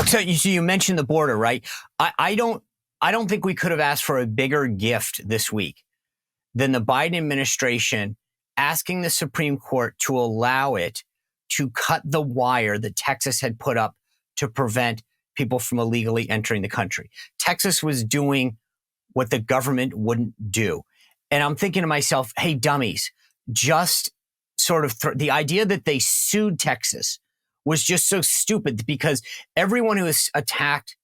So you mentioned the border, right? I don't think we could have asked for a bigger gift this week than the Biden administration asking the Supreme Court to allow it to cut the wire that Texas had put up to prevent people from illegally entering the country. Texas was doing what the government wouldn't do. And I'm thinking to myself, hey, dummies, just sort of the idea that they sued Texas was just so stupid, because everyone who has attacked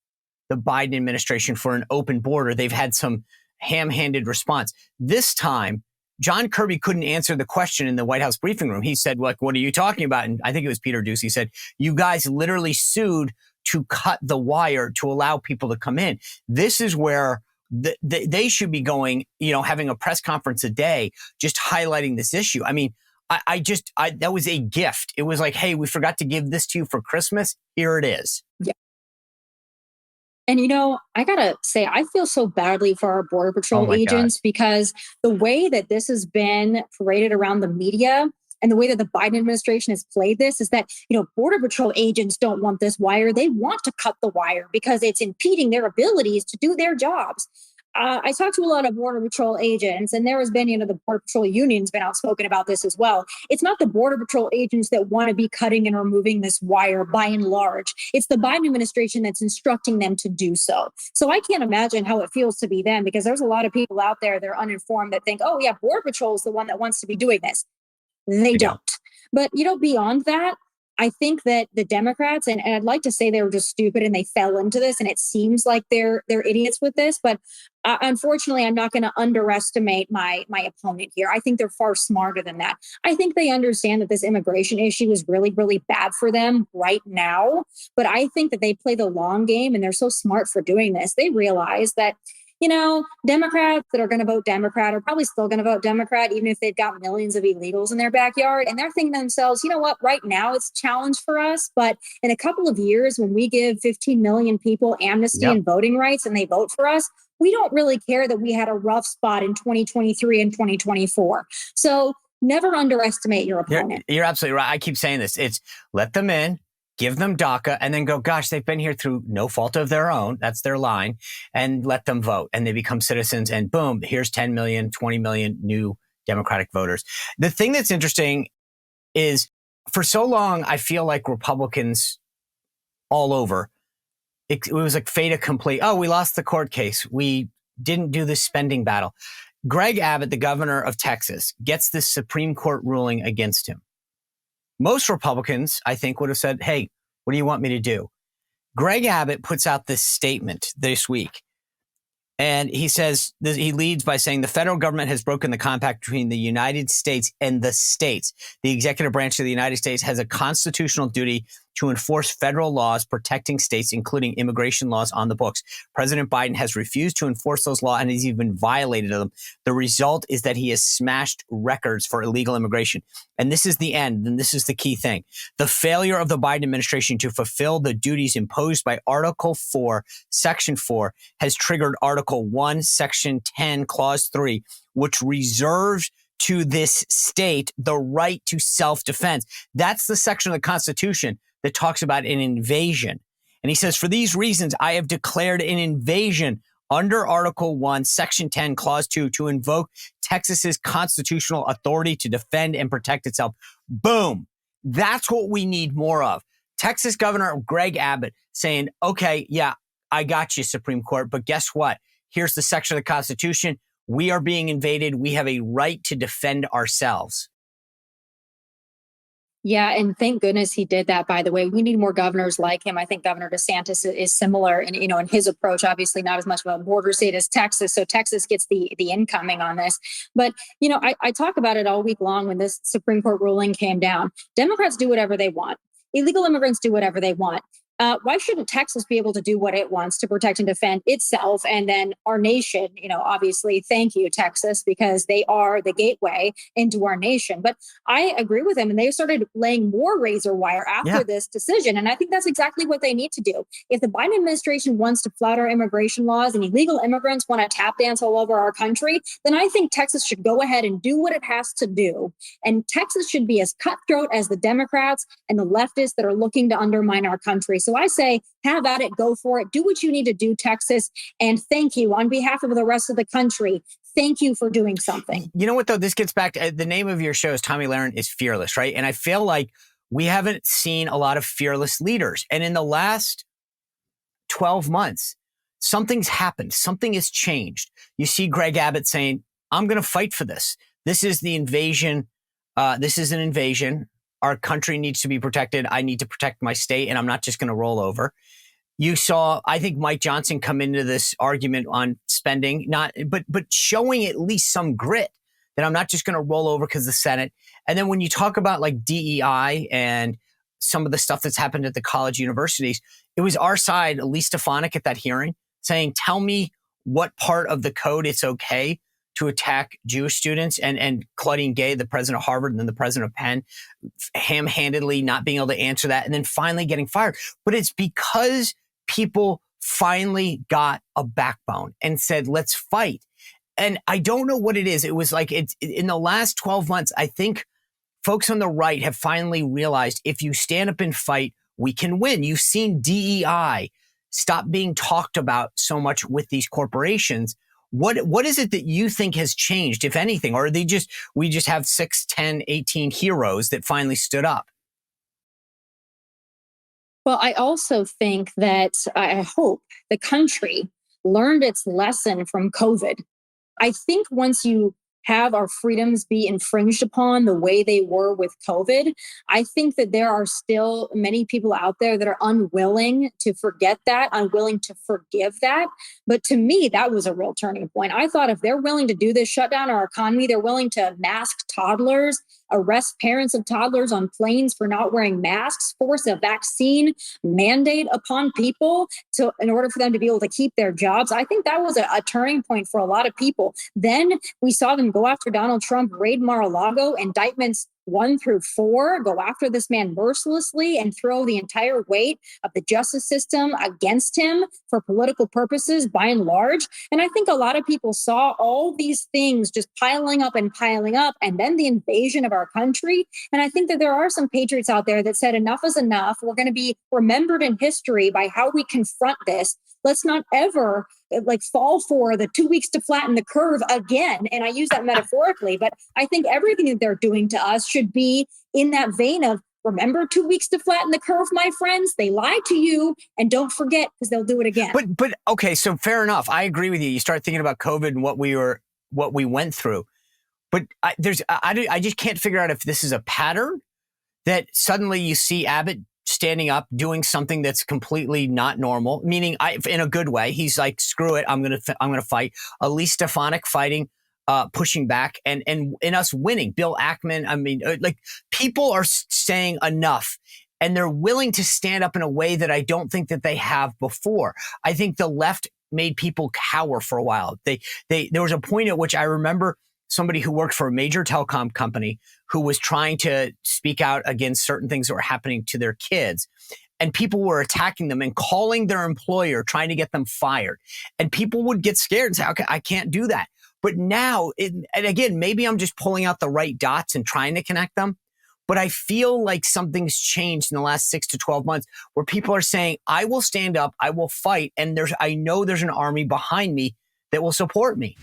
the Biden administration for an open border, they've had some ham-handed response. This time, John Kirby couldn't answer the question in the White House briefing room. He said, like, what are you talking about? And I think it was Peter Doocy said, you guys literally sued to cut the wire to allow people to come in. This is where they should be going, having a press conference a day, just highlighting this issue. I mean, that was a gift. It was like, hey, we forgot to give this to you for Christmas. Here it is. Yeah. And, I got to say, I feel so badly for our Border Patrol agents, because the way that this has been paraded around the media and the way that the Biden administration has played this is that, Border Patrol agents don't want this wire. They want to cut the wire because it's impeding their abilities to do their jobs. I talked to a lot of Border Patrol agents, and there has been, the Border Patrol union's been outspoken about this as well. It's not the Border Patrol agents that want to be cutting and removing this wire by and large. It's the Biden administration that's instructing them to do so. So I can't imagine how it feels to be them, because there's a lot of people out there that are uninformed that think, oh yeah, Border Patrol is the one that wants to be doing this. They don't. But, beyond that, I think that the Democrats, and I'd like to say they were just stupid and they fell into this, and it seems like they're idiots with this. But unfortunately, I'm not going to underestimate my opponent here. I think they're far smarter than that. I think they understand that this immigration issue is really, really bad for them right now. But I think that they play the long game, and they're so smart for doing this. They realize that, Democrats that are going to vote Democrat are probably still going to vote Democrat, even if they've got millions of illegals in their backyard. And they're thinking to themselves, you know what, right now it's a challenge for us. But in a couple of years, when we give 15 million people amnesty and voting rights and they vote for us, we don't really care that we had a rough spot in 2023 and 2024. So never underestimate your opponent. You're absolutely right. I keep saying this. It's let them in, give them DACA, and then go, gosh, they've been here through no fault of their own. That's their line. And let them vote. And they become citizens. And boom, here's 10 million, 20 million new Democratic voters. The thing that's interesting is, for so long, I feel like Republicans all over, it was like fait accompli. Oh, we lost the court case. We didn't do the spending battle. Greg Abbott, the governor of Texas, gets this Supreme Court ruling against him. Most Republicans, I think, would have said, hey, what do you want me to do? Greg Abbott puts out this statement this week. And he says, he leads by saying the federal government has broken the compact between the United States and the states. The executive branch of the United States has a constitutional duty to enforce federal laws protecting states, including immigration laws on the books. President Biden has refused to enforce those laws and has even violated them. The result is that he has smashed records for illegal immigration. And this is the end, and this is the key thing. The failure of the Biden administration to fulfill the duties imposed by Article 4, Section 4, has triggered Article 1, Section 10, Clause 3, which reserves to this state the right to self-defense. That's the section of the Constitution that talks about an invasion. And he says, for these reasons, I have declared an invasion under Article 1, Section 10, Clause 2, to invoke Texas's constitutional authority to defend and protect itself. Boom. That's what we need more of. Texas Governor Greg Abbott saying, okay, yeah, I got you, Supreme Court, but guess what? Here's the section of the Constitution. We are being invaded. We have a right to defend ourselves. Yeah, and thank goodness he did that, by the way. We need more governors like him. I think Governor DeSantis is similar in his approach, obviously not as much of a border state as Texas. So Texas gets the incoming on this. But, I talk about it all week long when this Supreme Court ruling came down. Democrats do whatever they want. Illegal immigrants do whatever they want. Why shouldn't Texas be able to do what it wants to protect and defend itself? And then our nation, obviously, thank you, Texas, because they are the gateway into our nation. But I agree with them. And they started laying more razor wire after this decision. And I think that's exactly what they need to do. If the Biden administration wants to flout our immigration laws and illegal immigrants want to tap dance all over our country, then I think Texas should go ahead and do what it has to do. And Texas should be as cutthroat as the Democrats and the leftists that are looking to undermine our country. So So I say, have at it, go for it, do what you need to do, Texas. And thank you on behalf of the rest of the country. Thank you for doing something. You know what, though? This gets back to the name of your show is Tomi Lahren is Fearless, right? And I feel like we haven't seen a lot of fearless leaders. And in the last 12 months, something's happened. Something has changed. You see Greg Abbott saying, I'm going to fight for this. This is the invasion. This is an invasion. Our country needs to be protected. I need to protect my state, and I'm not just going to roll over. You saw, I think, Mike Johnson come into this argument on spending, but showing at least some grit that I'm not just going to roll over because the Senate. And then when you talk about like DEI and some of the stuff that's happened at the college universities, it was our side, Elise Stefanik at that hearing, saying, tell me what part of the code it's okay to attack Jewish students, and Claudine Gay, the president of Harvard and then the president of Penn, ham-handedly not being able to answer that and then finally getting fired. But it's because people finally got a backbone and said, let's fight. And I don't know what it is. It was like it's in the last 12 months, I think folks on the right have finally realized if you stand up and fight, we can win. You've seen DEI stop being talked about so much with these corporations. What is it that you think has changed, if anything? Or are we just have 6, 10, 18 heroes that finally stood up? Well, I also think that I hope the country learned its lesson from COVID. I think once you have our freedoms be infringed upon the way they were with COVID, I think that there are still many people out there that are unwilling to forget that, unwilling to forgive that. But to me, that was a real turning point. I thought if they're willing to do this, shut down our economy, they're willing to mask toddlers, arrest parents of toddlers on planes for not wearing masks, force a vaccine mandate upon people in order for them to be able to keep their jobs. I think that was a turning point for a lot of people. Then we saw them go after Donald Trump, raid Mar-a-Lago, indictments 1 through 4, go after this man mercilessly and throw the entire weight of the justice system against him for political purposes by and large. And I think a lot of people saw all these things just piling up and then the invasion of our country. And I think that there are some patriots out there that said enough is enough. We're going to be remembered in history by how we confront this. Let's not ever fall for the 2 weeks to flatten the curve again. And I use that metaphorically, but I think everything that they're doing to us should be in that vein of, remember 2 weeks to flatten the curve, my friends? They lied to you, and don't forget, because they'll do it again. But okay, so fair enough. I agree with you. You start thinking about COVID and what we went through. But I just can't figure out if this is a pattern that suddenly you see Abbott standing up, doing something that's completely not normal, meaning in a good way. He's like, screw it. I'm going to fight. Elise Stefanik fighting, pushing back and us winning. Bill Ackman. I mean, people are saying enough and they're willing to stand up in a way that I don't think that they have before. I think the left made people cower for a while. There was a point at which I remember somebody who worked for a major telecom company who was trying to speak out against certain things that were happening to their kids. And people were attacking them and calling their employer, trying to get them fired. And people would get scared and say, okay, I can't do that. But now, and again, maybe I'm just pulling out the right dots and trying to connect them. But I feel like something's changed in the last 6 to 12 months where people are saying, I will stand up, I will fight. And I know there's an army behind me that will support me.